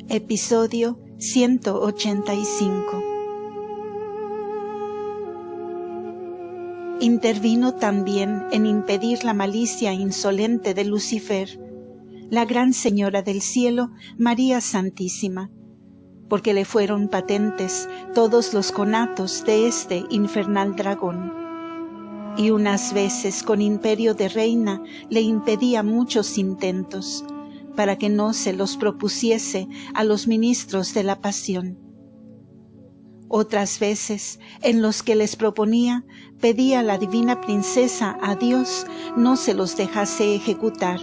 Episodio 185. Intervino también en impedir la malicia insolente de Lucifer, la Gran Señora del Cielo, María Santísima, porque le fueron patentes todos los conatos de este infernal dragón. Y unas veces con imperio de reina le impedía muchos intentos, para que no se los propusiese a los ministros de la pasión. Otras veces, en los que les proponía, pedía a la divina princesa a Dios no se los dejase ejecutar,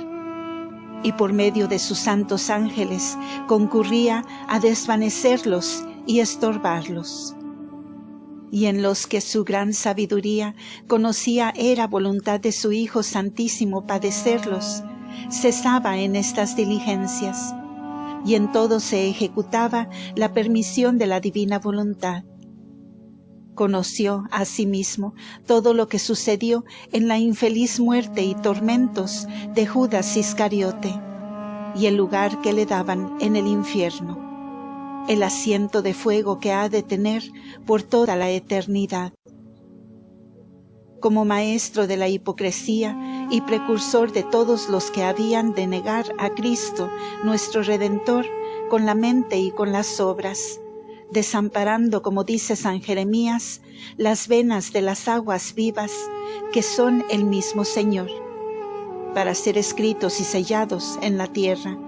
y por medio de sus santos ángeles concurría a desvanecerlos y estorbarlos. Y en los que su gran sabiduría conocía era voluntad de su Hijo Santísimo padecerlos, cesaba en estas diligencias, y en todo se ejecutaba la permisión de la divina voluntad. Conoció asimismo todo lo que sucedió en la infeliz muerte y tormentos de Judas Iscariote, y el lugar que le daban en el infierno, el asiento de fuego que ha de tener por toda la eternidad. Como maestro de la hipocresía y precursor de todos los que habían de negar a Cristo, nuestro Redentor, con la mente y con las obras, desamparando, como dice San Jeremías, las venas de las aguas vivas, que son el mismo Señor, para ser escritos y sellados en la tierra,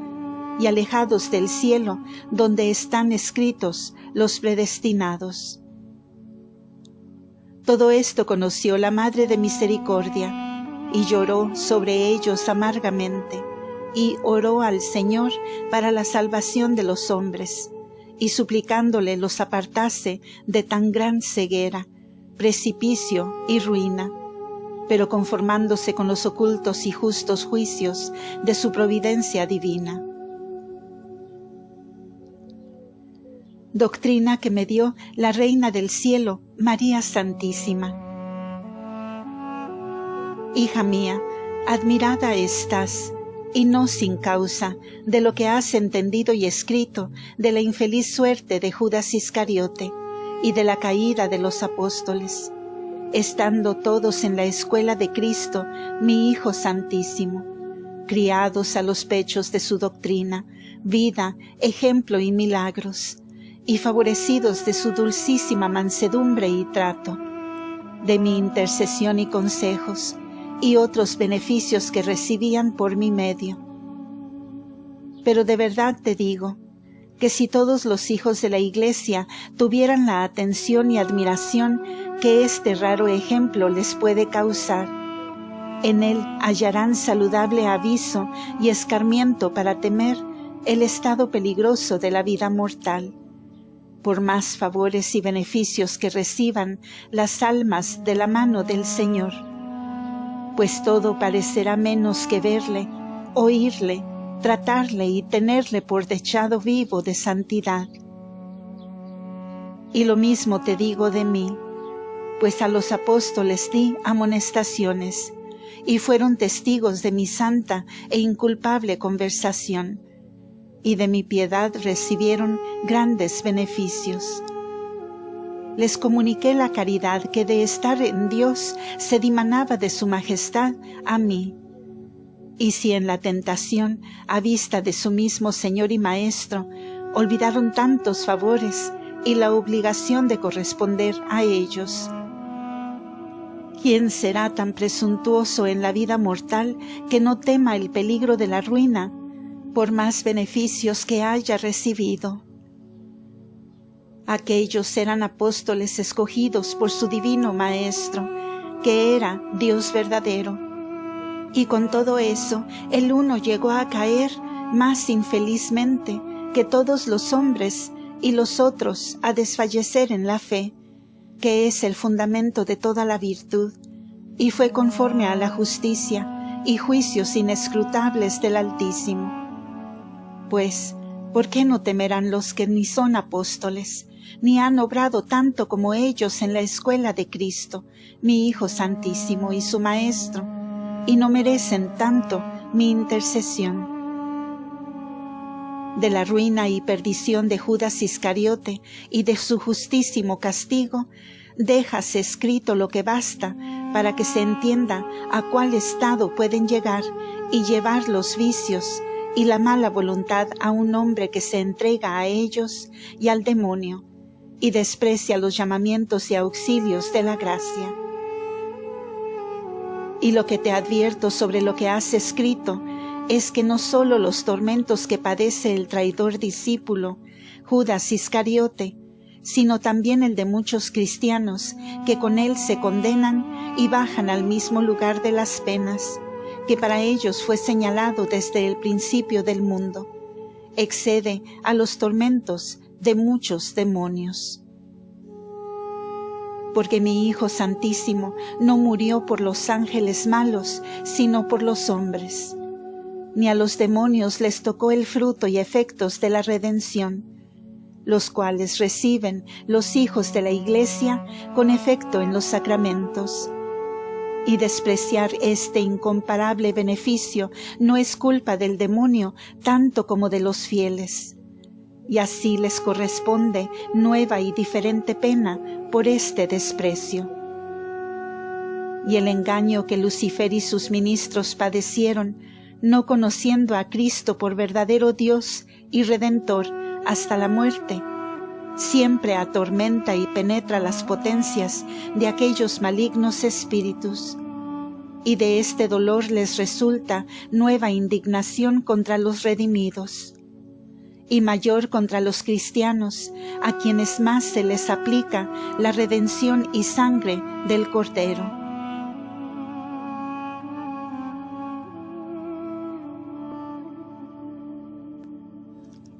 y alejados del cielo, donde están escritos los predestinados. Todo esto conoció la Madre de Misericordia, y lloró sobre ellos amargamente, y oró al Señor para la salvación de los hombres, y suplicándole los apartase de tan gran ceguera, precipicio y ruina, pero conformándose con los ocultos y justos juicios de su providencia divina. Doctrina que me dio la Reina del Cielo, María Santísima. Hija mía, admirada estás, y no sin causa, de lo que has entendido y escrito de la infeliz suerte de Judas Iscariote y de la caída de los apóstoles, estando todos en la escuela de Cristo, mi Hijo Santísimo, criados a los pechos de su doctrina, vida, ejemplo y milagros, y favorecidos de su dulcísima mansedumbre y trato, de mi intercesión y consejos, y otros beneficios que recibían por mi medio. Pero de verdad te digo, que si todos los hijos de la Iglesia tuvieran la atención y admiración que este raro ejemplo les puede causar, en él hallarán saludable aviso y escarmiento para temer el estado peligroso de la vida mortal, por más favores y beneficios que reciban las almas de la mano del Señor, pues todo parecerá menos que verle, oírle, tratarle y tenerle por dechado vivo de santidad. Y lo mismo te digo de mí, pues a los apóstoles di amonestaciones, y fueron testigos de mi santa e inculpable conversación, y de mi piedad recibieron grandes beneficios. Les comuniqué la caridad que de estar en Dios se dimanaba de su majestad a mí. Y si en la tentación, a vista de su mismo Señor y Maestro, olvidaron tantos favores y la obligación de corresponder a ellos, ¿quién será tan presuntuoso en la vida mortal que no tema el peligro de la ruina, por más beneficios que haya recibido? Aquellos eran apóstoles escogidos por su divino Maestro, que era Dios verdadero. Y con todo eso, el uno llegó a caer más infelizmente que todos los hombres, y los otros a desfallecer en la fe, que es el fundamento de toda la virtud, y fue conforme a la justicia y juicios inescrutables del Altísimo. Pues, ¿por qué no temerán los que ni son apóstoles, ni han obrado tanto como ellos en la escuela de Cristo, mi Hijo Santísimo y su Maestro, y no merecen tanto mi intercesión? de la ruina y perdición de Judas Iscariote y de su justísimo castigo, dejas escrito lo que basta para que se entienda a cuál estado pueden llegar y llevar los vicios y la mala voluntad a un hombre que se entrega a ellos y al demonio, y desprecia los llamamientos y auxilios de la gracia. Y lo que te advierto sobre lo que has escrito es que no sólo los tormentos que padece el traidor discípulo, Judas Iscariote, sino también el de muchos cristianos que con él se condenan y bajan al mismo lugar de las penas, que para ellos fue señalado desde el principio del mundo, excede a los tormentos de muchos demonios. Porque mi Hijo Santísimo no murió por los ángeles malos, sino por los hombres. Ni a los demonios les tocó el fruto y efectos de la redención, los cuales reciben los hijos de la Iglesia con efecto en los sacramentos. Y despreciar este incomparable beneficio no es culpa del demonio tanto como de los fieles. Y así les corresponde nueva y diferente pena por este desprecio. Y el engaño que Lucifer y sus ministros padecieron, no conociendo a Cristo por verdadero Dios y Redentor hasta la muerte, siempre atormenta y penetra las potencias de aquellos malignos espíritus, y de este dolor les resulta nueva indignación contra los redimidos, y mayor contra los cristianos, a quienes más se les aplica la redención y sangre del Cordero.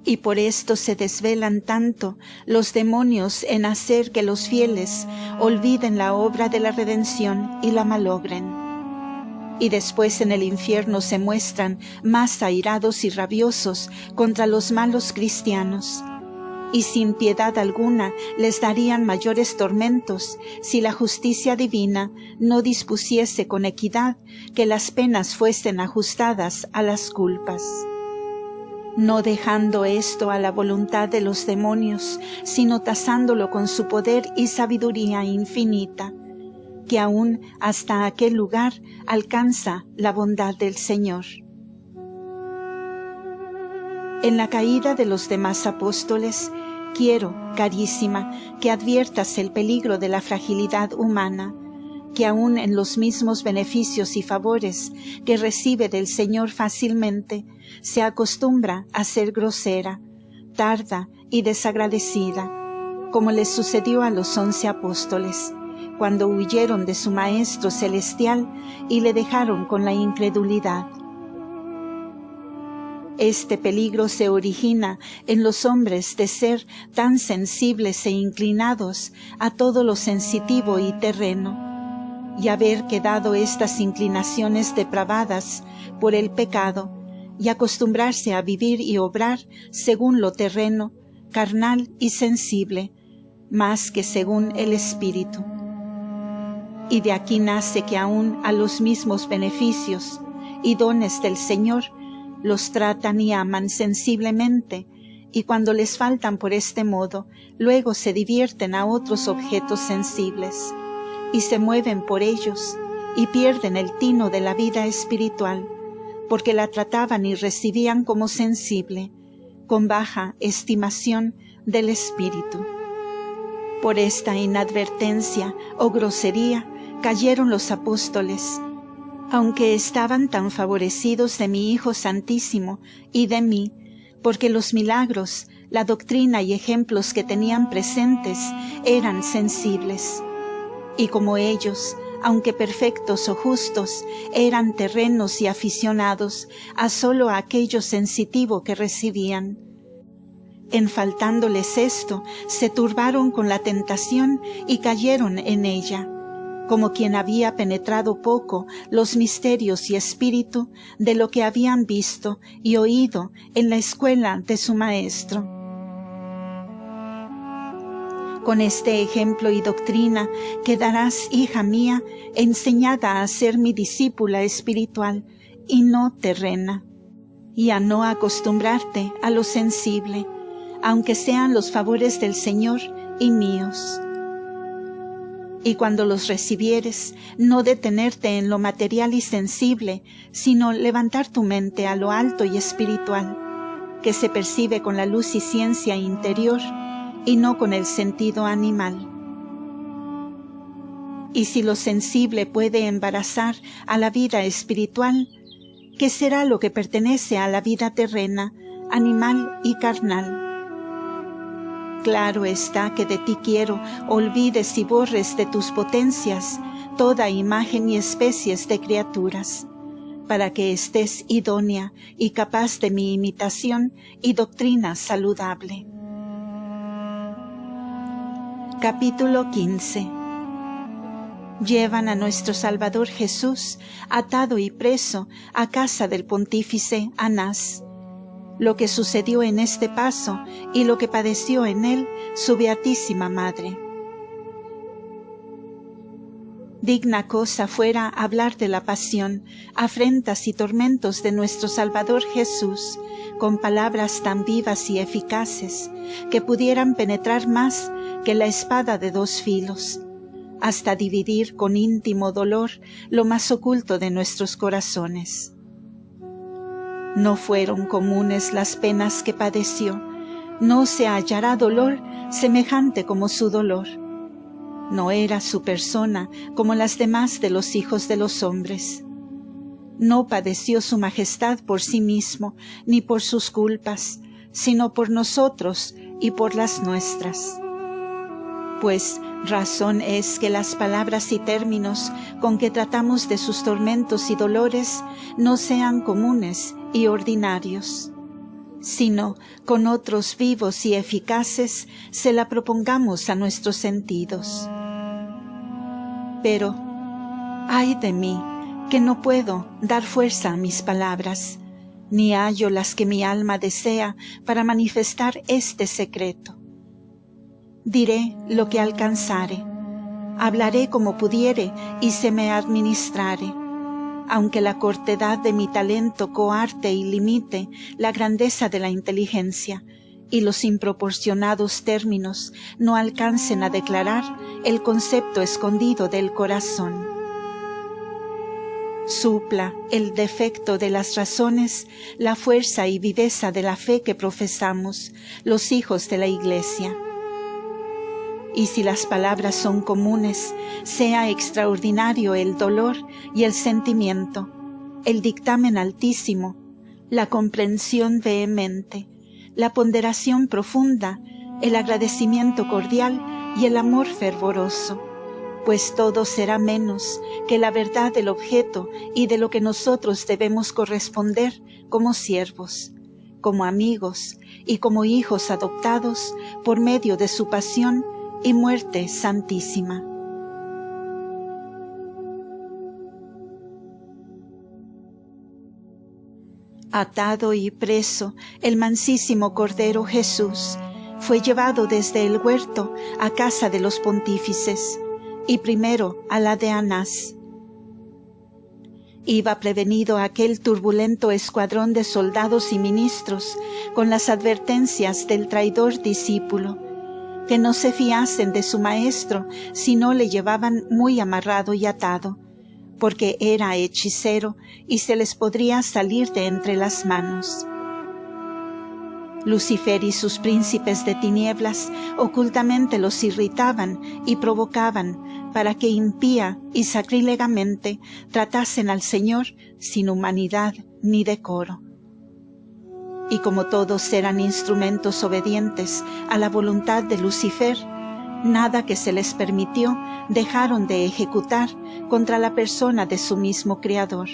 Y por esto se desvelan tanto los demonios en hacer que los fieles olviden la obra de la redención y la malogren. Y después en el infierno se muestran más airados y rabiosos contra los malos cristianos, y sin piedad alguna les darían mayores tormentos si la justicia divina no dispusiese con equidad que las penas fuesen ajustadas a las culpas. No dejando esto a la voluntad de los demonios, sino tasándolo con su poder y sabiduría infinita, que aún hasta aquel lugar alcanza la bondad del Señor. En la caída de los demás apóstoles, quiero, carísima, que adviertas el peligro de la fragilidad humana, que aún en los mismos beneficios y favores que recibe del Señor fácilmente, se acostumbra a ser grosera, tarda y desagradecida, como les sucedió a los 11 apóstoles, cuando huyeron de su Maestro Celestial y le dejaron con la incredulidad. Este peligro se origina en los hombres de ser tan sensibles e inclinados a todo lo sensitivo y terreno, y haber quedado estas inclinaciones depravadas por el pecado, y acostumbrarse a vivir y obrar según lo terreno, carnal y sensible, más que según el Espíritu. Y de aquí nace que aún a los mismos beneficios y dones del Señor los tratan y aman sensiblemente, y cuando les faltan por este modo, luego se divierten a otros objetos sensibles, y se mueven por ellos, y pierden el tino de la vida espiritual, porque la trataban y recibían como sensible, con baja estimación del Espíritu. Por esta inadvertencia o grosería cayeron los apóstoles, aunque estaban tan favorecidos de mi Hijo Santísimo y de mí, porque los milagros, la doctrina y ejemplos que tenían presentes eran sensibles. Y como ellos, aunque perfectos o justos, eran terrenos y aficionados a solo aquello sensitivo que recibían. En faltándoles esto, se turbaron con la tentación y cayeron en ella, como quien había penetrado poco los misterios y espíritu de lo que habían visto y oído en la escuela de su Maestro. Con este ejemplo y doctrina quedarás, hija mía, enseñada a ser mi discípula espiritual y no terrena. y a no acostumbrarte a lo sensible, aunque sean los favores del Señor y míos. Y cuando los recibieres, no detenerte en lo material y sensible, sino levantar tu mente a lo alto y espiritual, que se percibe con la luz y ciencia interior y no con el sentido animal. Y si lo sensible puede embarazar a la vida espiritual, ¿qué será lo que pertenece a la vida terrena, animal y carnal? Claro está que de ti quiero olvides y borres de tus potencias toda imagen y especies de criaturas, para que estés idónea y capaz de mi imitación y doctrina saludable. Capítulo 15. Llevan a nuestro Salvador Jesús, atado y preso, a casa del pontífice Anás. Lo que sucedió en este paso y lo que padeció en él su Beatísima Madre. Digna cosa fuera hablar de la pasión, afrentas y tormentos de nuestro Salvador Jesús, con palabras tan vivas y eficaces, que pudieran penetrar más que la espada de dos filos, hasta dividir con íntimo dolor lo más oculto de nuestros corazones. No fueron comunes las penas que padeció, no se hallará dolor semejante como su dolor. No era su persona como las demás de los hijos de los hombres. No padeció su majestad por sí mismo, ni por sus culpas, sino por nosotros y por las nuestras. Pues razón es que las palabras y términos con que tratamos de sus tormentos y dolores no sean comunes y ordinarios, sino con otros vivos y eficaces se la propongamos a nuestros sentidos. Pero, ay de mí, que no puedo dar fuerza a mis palabras, ni hallo las que mi alma desea para manifestar este secreto. Diré lo que alcanzare, hablaré como pudiere y se me administrare, aunque la cortedad de mi talento coarte y limite la grandeza de la inteligencia, y los improporcionados términos no alcancen a declarar el concepto escondido del corazón. Supla el defecto de las razones la fuerza y viveza de la fe que profesamos los hijos de la Iglesia. Y si las palabras son comunes, sea extraordinario el dolor y el sentimiento, el dictamen altísimo, la comprensión vehemente, la ponderación profunda, el agradecimiento cordial y el amor fervoroso, pues todo será menos que la verdad del objeto y de lo que nosotros debemos corresponder como siervos, como amigos y como hijos adoptados por medio de su pasión y muerte santísima. Atado y preso, el mansísimo Cordero Jesús fue llevado desde el huerto a casa de los pontífices, y primero a la de Anás. Iba prevenido aquel turbulento escuadrón de soldados y ministros con las advertencias del traidor discípulo, que no se fiasen de su maestro si no le llevaban muy amarrado y atado, porque era hechicero y se les podría salir de entre las manos. Lucifer y sus príncipes de tinieblas ocultamente los irritaban y provocaban para que impía y sacrílegamente tratasen al Señor sin humanidad ni decoro. Y como todos eran instrumentos obedientes a la voluntad de Lucifer, nada que se les permitió dejaron de ejecutar contra la persona de su mismo Creador.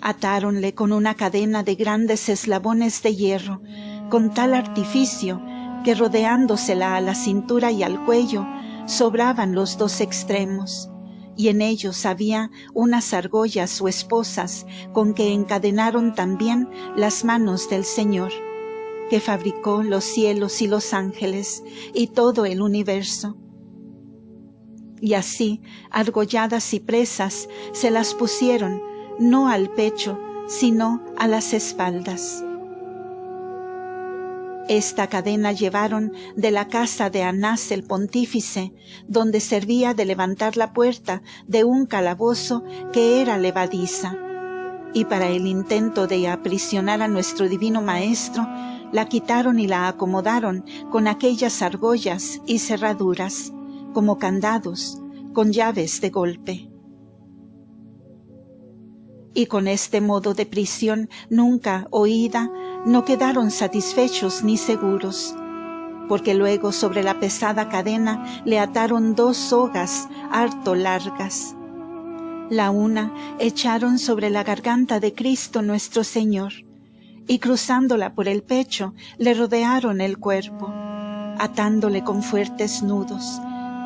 Atáronle con una cadena de grandes eslabones de hierro, con tal artificio que rodeándosela a la cintura y al cuello, sobraban los dos extremos, y en ellos había unas argollas o esposas con que encadenaron también las manos del Señor, que fabricó los cielos y los ángeles y todo el universo. Y así, argolladas y presas, se las pusieron, no al pecho, sino a las espaldas. Esta cadena llevaron de la casa de Anás el pontífice, donde servía de levantar la puerta de un calabozo que era levadiza. Y para el intento de aprisionar a nuestro divino Maestro, la quitaron y la acomodaron con aquellas argollas y cerraduras, como candados, con llaves de golpe. Y con este modo de prisión nunca oída, no quedaron satisfechos ni seguros, porque luego sobre la pesada cadena le ataron 2 sogas harto largas. La una echaron sobre la garganta de Cristo nuestro Señor, y cruzándola por el pecho le rodearon el cuerpo, atándole con fuertes nudos,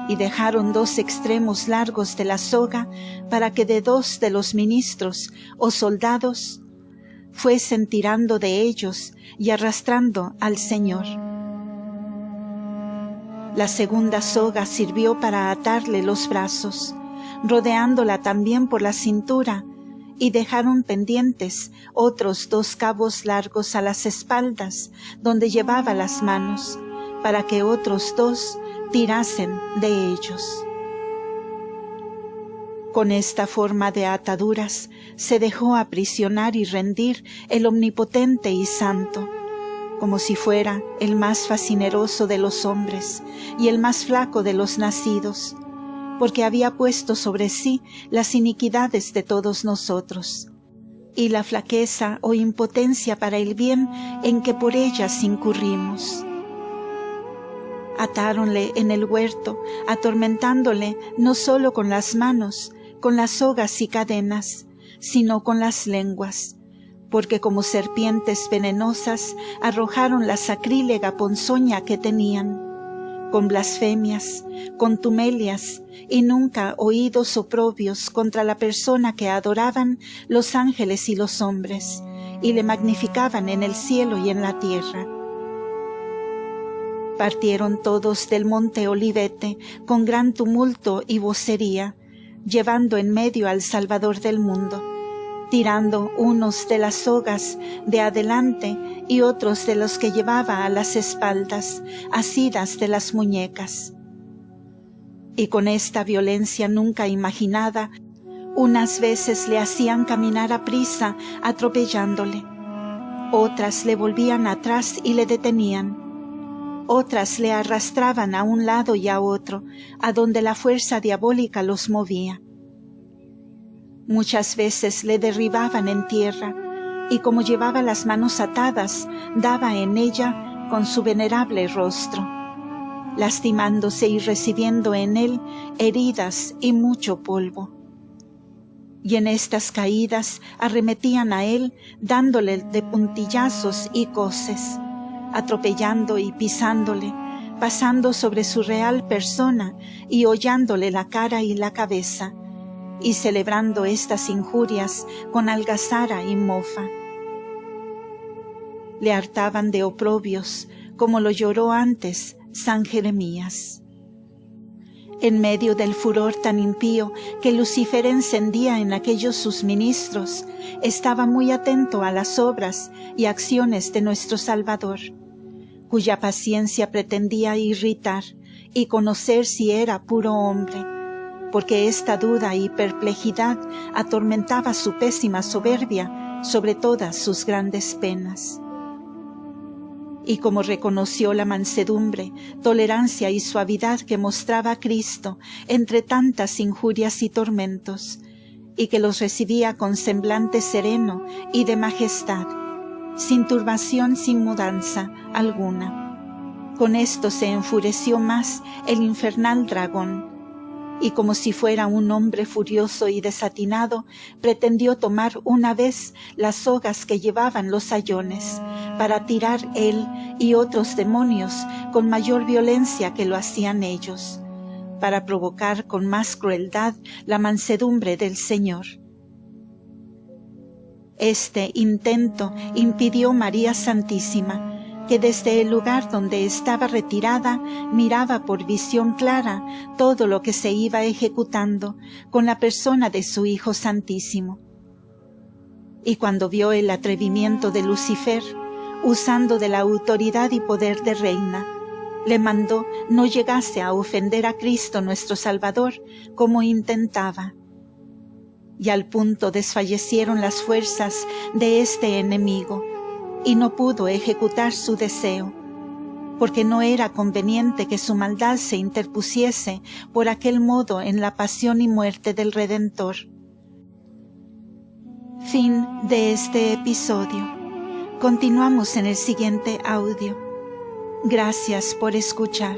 y dejaron 2 extremos largos de la soga para que de 2 de los ministros o soldados fuesen tirando de ellos y arrastrando al Señor. La segunda soga sirvió para atarle los brazos, rodeándola también por la cintura, y dejaron pendientes otros 2 cabos largos a las espaldas, donde llevaba las manos, para que otros 2 tirasen de ellos. Con esta forma de ataduras se dejó aprisionar y rendir el omnipotente y santo, como si fuera el más fascineroso de los hombres y el más flaco de los nacidos, porque había puesto sobre sí las iniquidades de todos nosotros, y la flaqueza o impotencia para el bien en que por ellas incurrimos. Atáronle en el huerto, atormentándole no solo con las manos, con las sogas y cadenas, sino con las lenguas, porque como serpientes venenosas arrojaron la sacrílega ponzoña que tenían, con blasfemias, contumelias y nunca oídos oprobios contra la persona que adoraban los ángeles y los hombres, y le magnificaban en el cielo y en la tierra. Partieron todos del monte Olivete con gran tumulto y vocería, llevando en medio al Salvador del mundo, tirando unos de las sogas de adelante y otros de los que llevaba a las espaldas, asidas de las muñecas. Y con esta violencia nunca imaginada, unas veces le hacían caminar a prisa, atropellándole, otras le volvían atrás y le detenían, otras le arrastraban a un lado y a otro, a donde la fuerza diabólica los movía. Muchas veces le derribaban en tierra, y como llevaba las manos atadas, daba en ella con su venerable rostro, lastimándose y recibiendo en él heridas y mucho polvo. Y en estas caídas arremetían a él, dándole de puntillazos y coces, atropellando y pisándole, pasando sobre su real persona y hollándole la cara y la cabeza, y celebrando estas injurias con algazara y mofa. Le hartaban de oprobios, como lo lloró antes San Jeremías. En medio del furor tan impío que Lucifer encendía en aquellos sus ministros, estaba muy atento a las obras y acciones de nuestro Salvador, cuya paciencia pretendía irritar y conocer si era puro hombre, porque esta duda y perplejidad atormentaba su pésima soberbia sobre todas sus grandes penas. Y como reconoció la mansedumbre, tolerancia y suavidad que mostraba Cristo entre tantas injurias y tormentos, y que los recibía con semblante sereno y de majestad, sin turbación, sin mudanza alguna, con esto se enfureció más el infernal dragón, y como si fuera un hombre furioso y desatinado, pretendió tomar una vez las sogas que llevaban los sayones, para tirar él y otros demonios con mayor violencia que lo hacían ellos, para provocar con más crueldad la mansedumbre del Señor. Este intento impidió María Santísima, que desde el lugar donde estaba retirada miraba por visión clara todo lo que se iba ejecutando con la persona de su Hijo Santísimo. Y cuando vio el atrevimiento de Lucifer, usando de la autoridad y poder de reina, le mandó no llegase a ofender a Cristo nuestro Salvador como intentaba. Y al punto desfallecieron las fuerzas de este enemigo, y no pudo ejecutar su deseo, porque no era conveniente que su maldad se interpusiese por aquel modo en la pasión y muerte del Redentor. Fin de este episodio. Continuamos en el siguiente audio. Gracias por escuchar.